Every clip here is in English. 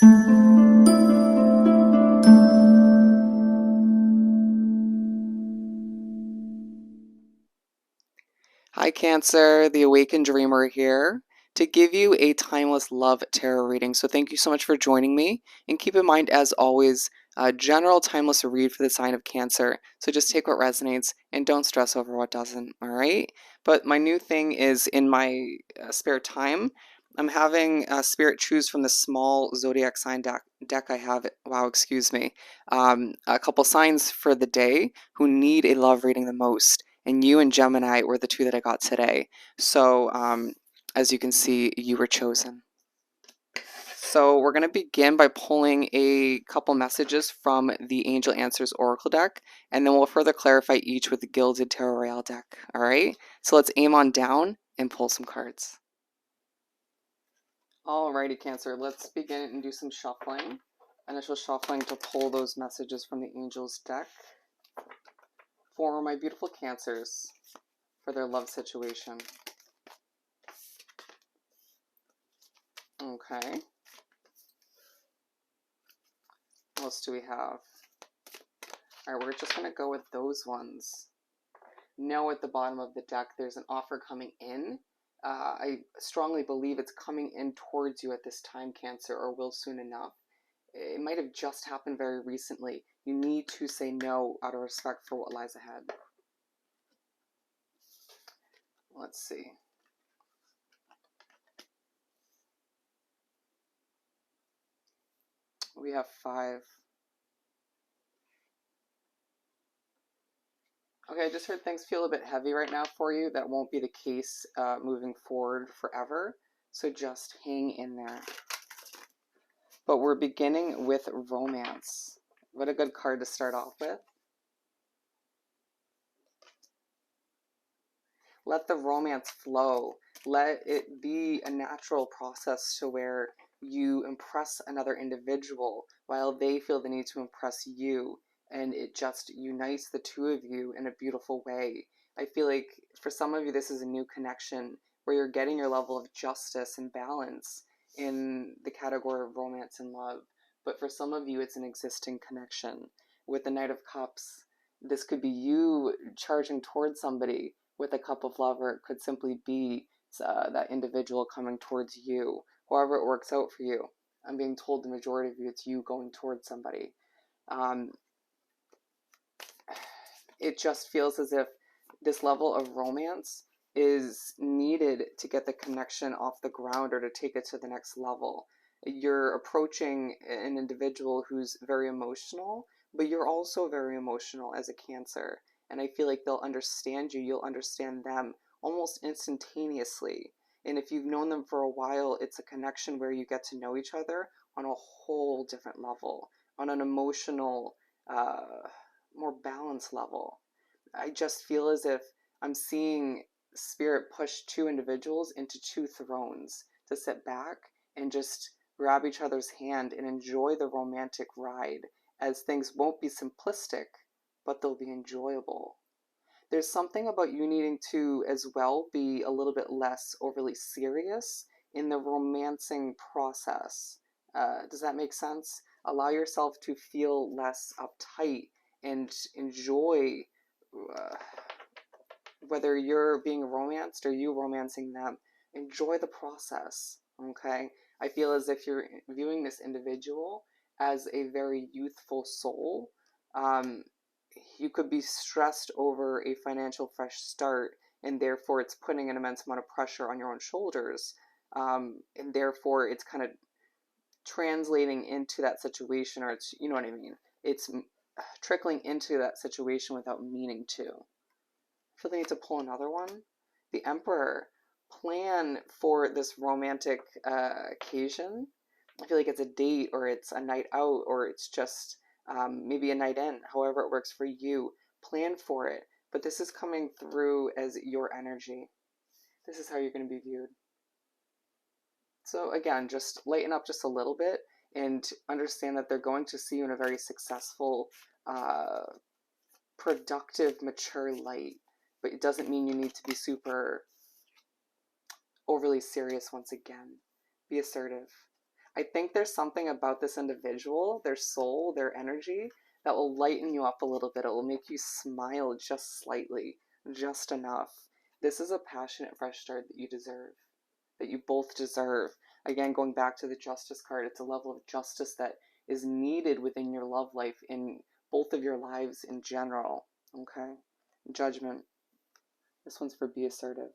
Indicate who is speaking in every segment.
Speaker 1: Hi Cancer, the Awakened Dreamer here to give you a timeless love tarot reading. So thank you so much for joining me, and keep in mind, as always, a general timeless read for the sign of Cancer. So just take what resonates and don't stress over what doesn't, all right? But my new thing is, in my spare time, I'm having Spirit choose from the small zodiac sign deck I have. Wow, excuse me. A couple signs for the day who need a love reading the most. And you and Gemini were the two that I got today. So, as you can see, you were chosen. So we're going to begin by pulling a couple messages from the Angel Answers Oracle deck, and then we'll further clarify each with the Gilded Tarot Royale deck. All right? So let's aim on down and pull some cards. Alrighty, Cancer, let's begin and do some shuffling. Initial shuffling to pull those messages from the Angels deck for my beautiful Cancers for their love situation. Okay. What else do we have? Alright, we're just going to go with those ones. Know at the bottom of the deck there's an offer coming in. I strongly believe it's coming in towards you at this time, Cancer, or will soon enough. It might have just happened very recently. You need to say no out of respect for what lies ahead. Let's see. We have 5. Okay, I just heard things feel a bit heavy right now for you. That won't be the case moving forward forever. So just hang in there. But we're beginning with romance. What a good card to start off with. Let the romance flow. Let it be a natural process to where you impress another individual while they feel the need to impress you. And it just unites the two of you in a beautiful way. I feel like for some of you, this is a new connection where you're getting your level of justice and balance in the category of romance and love. But for some of you, it's an existing connection. With the Knight of Cups, this could be you charging towards somebody with a cup of love, or it could simply be that individual coming towards you. However it works out for you. I'm being told the majority of you, it's you going towards somebody. It just feels as if this level of romance is needed to get the connection off the ground or to take it to the next level. You're approaching an individual who's very emotional, but you're also very emotional as a Cancer. And I feel like they'll understand you, you'll understand them almost instantaneously. And if you've known them for a while, it's a connection where you get to know each other on a whole different level, on an emotional, more balanced level. I just feel as if I'm seeing Spirit push two individuals into two thrones to sit back and just grab each other's hand and enjoy the romantic ride, as things won't be simplistic, but they'll be enjoyable. There's something about you needing to as well be a little bit less overly serious in the romancing process. Does that make sense? Allow yourself to feel less uptight and enjoy whether you're being romanced or you romancing them. Enjoy the process, okay? I feel as if you're viewing this individual as a very youthful soul. You could be stressed over a financial fresh start, and therefore it's putting an immense amount of pressure on your own shoulders, and therefore it's kind of translating into that situation, or it's, you know what I mean, it's trickling into that situation without meaning to. I feel the need to pull another one. The Emperor. Plan for this romantic occasion. I feel like it's a date, or it's a night out, or it's just maybe a night in, however it works for you. Plan for it. But this is coming through as your energy. This is how you're going to be viewed. So again, just lighten up just a little bit and understand that they're going to see you in a very successful, productive, mature light. But it doesn't mean you need to be super overly serious once again. Be assertive. I think there's something about this individual, their soul, their energy, that will lighten you up a little bit. It will make you smile just slightly, just enough. This is a passionate fresh start that you deserve, that you both deserve. Again, going back to the justice card, it's a level of justice that is needed within your love life, in both of your lives in general. Okay? Judgment. This one's for be assertive.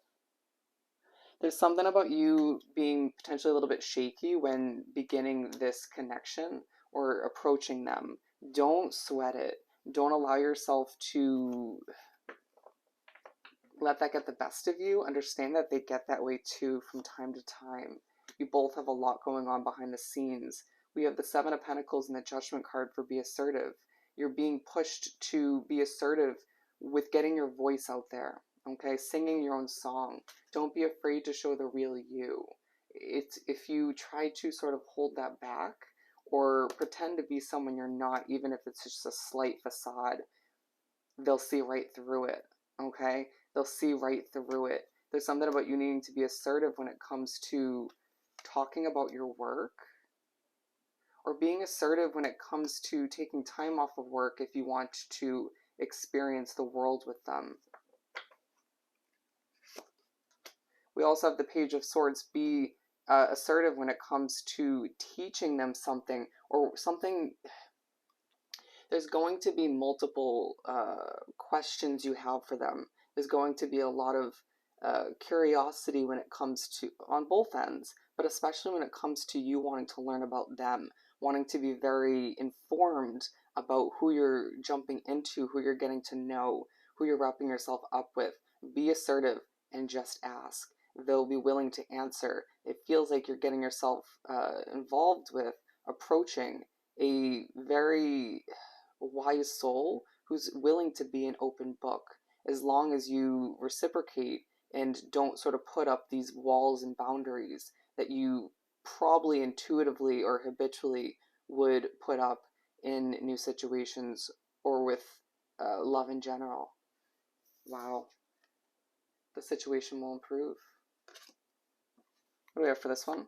Speaker 1: There's something about you being potentially a little bit shaky when beginning this connection or approaching them. Don't sweat it. Don't allow yourself to let that get the best of you. Understand that they get that way too from time to time. You both have a lot going on behind the scenes. We have the Seven of Pentacles and the Judgment card for be assertive. You're being pushed to be assertive with getting your voice out there. Okay, singing your own song. Don't be afraid to show the real you. It's if you try to sort of hold that back or pretend to be someone you're not, even if it's just a slight facade, they'll see right through it. Okay, they'll see right through it. There's something about you needing to be assertive when it comes to talking about your work, or being assertive when it comes to taking time off of work if you want to experience the world with them. We also have the Page of Swords. Be assertive when it comes to teaching them something, or something. There's going to be multiple questions you have for them. There's going to be a lot of curiosity when it comes to, on both ends, but especially when it comes to you wanting to learn about them, wanting to be very informed about who you're jumping into, who you're getting to know, who you're wrapping yourself up with. Be assertive and just ask. They'll be willing to answer. It feels like you're getting yourself involved with approaching a very wise soul who's willing to be an open book, as long as you reciprocate and don't sort of put up these walls and boundaries that you probably intuitively or habitually would put up in new situations or with love in general. Wow. The situation will improve. What do we have for this one?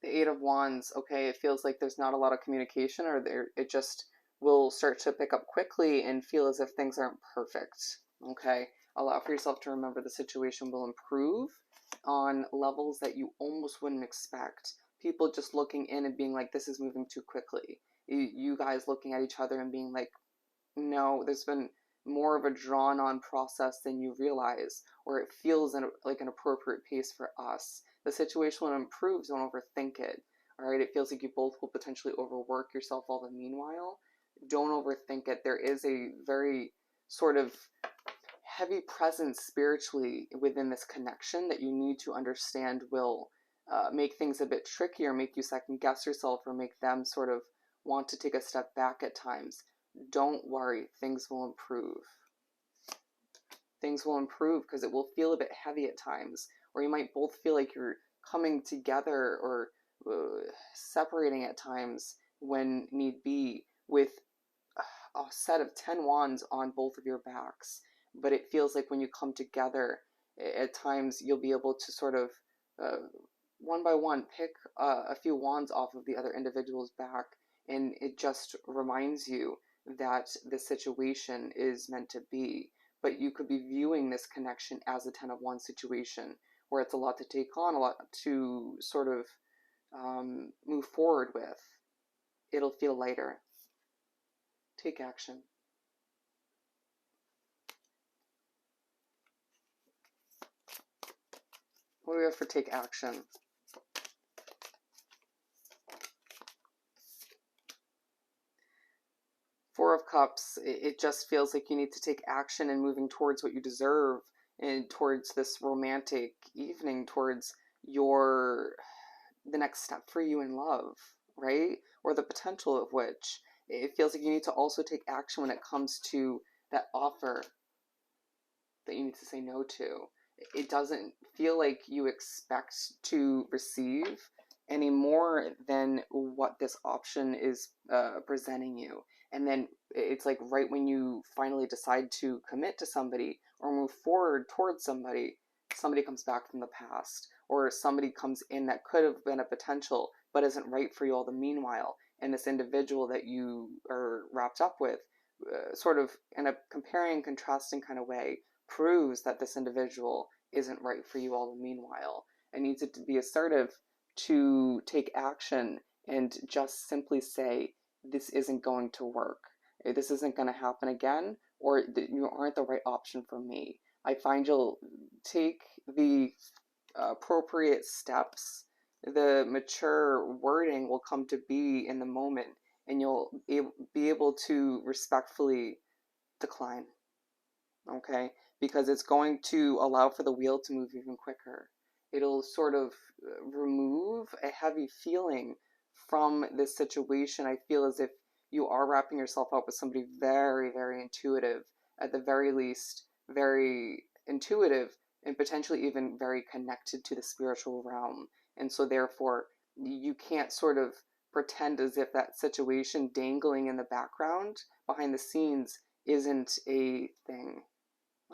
Speaker 1: The Eight of Wands. Okay, it feels like there's not a lot of communication, or it just will start to pick up quickly and feel as if things aren't perfect. Okay, allow for yourself to remember the situation will improve on levels that you almost wouldn't expect. People just looking in and being like, this is moving too quickly. You guys looking at each other and being like, no, there's been more of a drawn on process than you realize, or it feels like an appropriate pace for us. The situation will improve, don't overthink it. All right, it feels like you both will potentially overwork yourself all the meanwhile. Don't overthink it. There is a very sort of heavy presence spiritually within this connection that you need to understand will make things a bit trickier, make you second guess yourself, or make them sort of want to take a step back at times. Don't worry, things will improve. Things will improve because it will feel a bit heavy at times, or you might both feel like you're coming together or separating at times when need be, with a set of 10 wands on both of your backs. But it feels like when you come together, at times you'll be able to sort of one by one pick a few wands off of the other individual's back, and it just reminds you that the situation is meant to be. But you could be viewing this connection as a 10 of Wands situation, where it's a lot to take on, a lot to sort of move forward with. It'll feel lighter. Take action. What do we have for take action? Four of Cups, it just feels like you need to take action and moving towards what you deserve, and towards this romantic evening, towards the next step for you in love, right? Or the potential of which. It feels like you need to also take action when it comes to that offer that you need to say no to. It doesn't feel like you expect to receive any more than what this option is presenting you. And then it's like right when you finally decide to commit to somebody or move forward towards somebody, somebody comes back from the past, or somebody comes in that could have been a potential but isn't right for you all the meanwhile. And this individual that you are wrapped up with, sort of in a comparing and contrasting kind of way, proves that this individual isn't right for you all the meanwhile. It needs it to be assertive to take action and just simply say, this isn't going to work. This isn't going to happen again, or you aren't the right option for me. I find you'll take the appropriate steps. The mature wording will come to be in the moment, and you'll be able to respectfully decline. Okay? Because it's going to allow for the wheel to move even quicker. It'll sort of remove a heavy feeling from this situation. I feel as if you are wrapping yourself up with somebody very, very intuitive, at the very least, very intuitive, and potentially even very connected to the spiritual realm. And so, therefore, you can't sort of pretend as if that situation dangling in the background behind the scenes isn't a thing.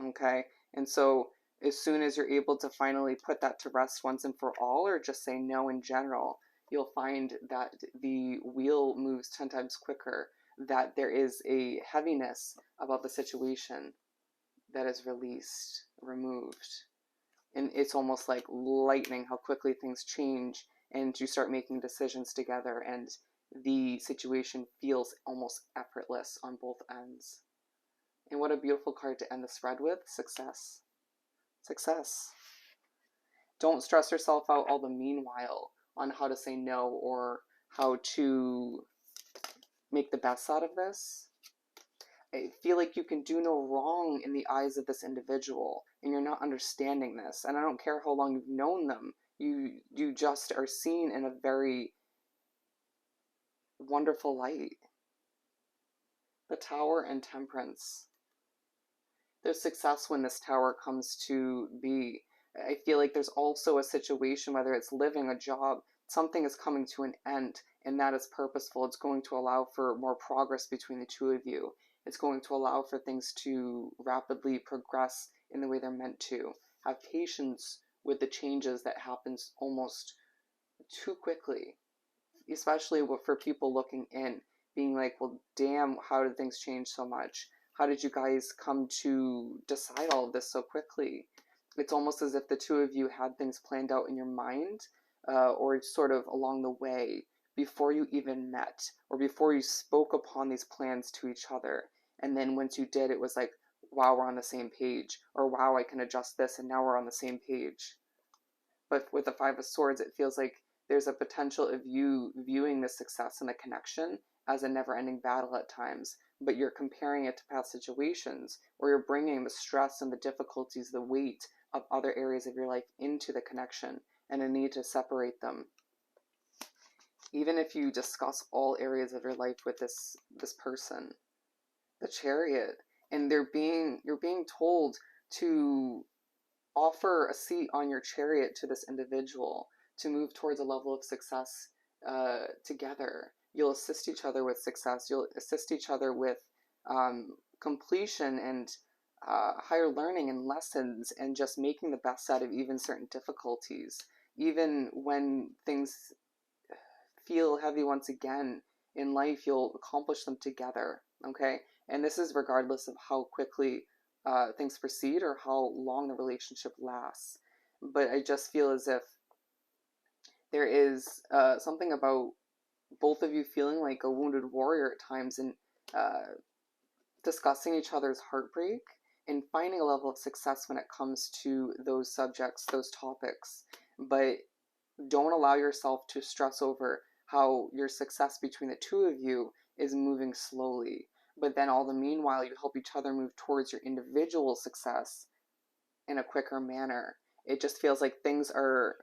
Speaker 1: Okay? And so, as soon as you're able to finally put that to rest once and for all, or just say no in general, you'll find that the wheel moves 10 times quicker, that there is a heaviness about the situation that is released, removed. And it's almost like lightning how quickly things change, and you start making decisions together, and the situation feels almost effortless on both ends. And what a beautiful card to end the spread with. Success. Success. Don't stress yourself out all the meanwhile on how to say no or how to make the best out of this. I feel like you can do no wrong in the eyes of this individual, and you're not understanding this. And I don't care how long you've known them. You just are seen in a very wonderful light. The Tower and Temperance. There's success when this tower comes to be. I feel like there's also a situation, whether it's living, a job, something is coming to an end, and that is purposeful. It's going to allow for more progress between the two of you. It's going to allow for things to rapidly progress in the way they're meant to. Have patience with the changes that happens almost too quickly, especially for people looking in, being like, well, damn, how did things change so much? How did you guys come to decide all of this so quickly? It's almost as if the two of you had things planned out in your mind, or sort of along the way, before you even met, or before you spoke upon these plans to each other. And then once you did, it was like, wow, we're on the same page, or wow, I can adjust this, and now we're on the same page. But with the Five of Swords, it feels like there's a potential of you viewing the success and the connection as a never-ending battle at times, but you're comparing it to past situations, or you're bringing the stress and the difficulties, the weight of other areas of your life into the connection, and a need to separate them. Even if you discuss all areas of your life with this person, the Chariot, and you're being told to offer a seat on your chariot to this individual to move towards a level of success together. You'll assist each other with success. You'll assist each other with completion and higher learning and lessons, and just making the best out of even certain difficulties. Even when things feel heavy once again in life, you'll accomplish them together, okay? And this is regardless of how quickly things proceed or how long the relationship lasts. But I just feel as if there is something about both of you feeling like a wounded warrior at times, and discussing each other's heartbreak and finding a level of success when it comes to those subjects, those topics. But don't allow yourself to stress over how your success between the two of you is moving slowly. But then all the meanwhile, you help each other move towards your individual success in a quicker manner. It just feels like things are,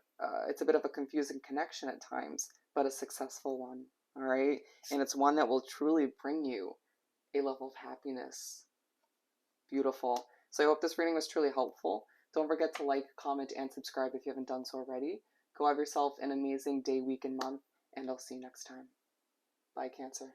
Speaker 1: it's a bit of a confusing connection at times, but a successful one, all right? And it's one that will truly bring you a level of happiness. Beautiful. So I hope this reading was truly helpful. Don't forget to like, comment, and subscribe if you haven't done so already. Go have yourself an amazing day, week, and month, and I'll see you next time. Bye, Cancer.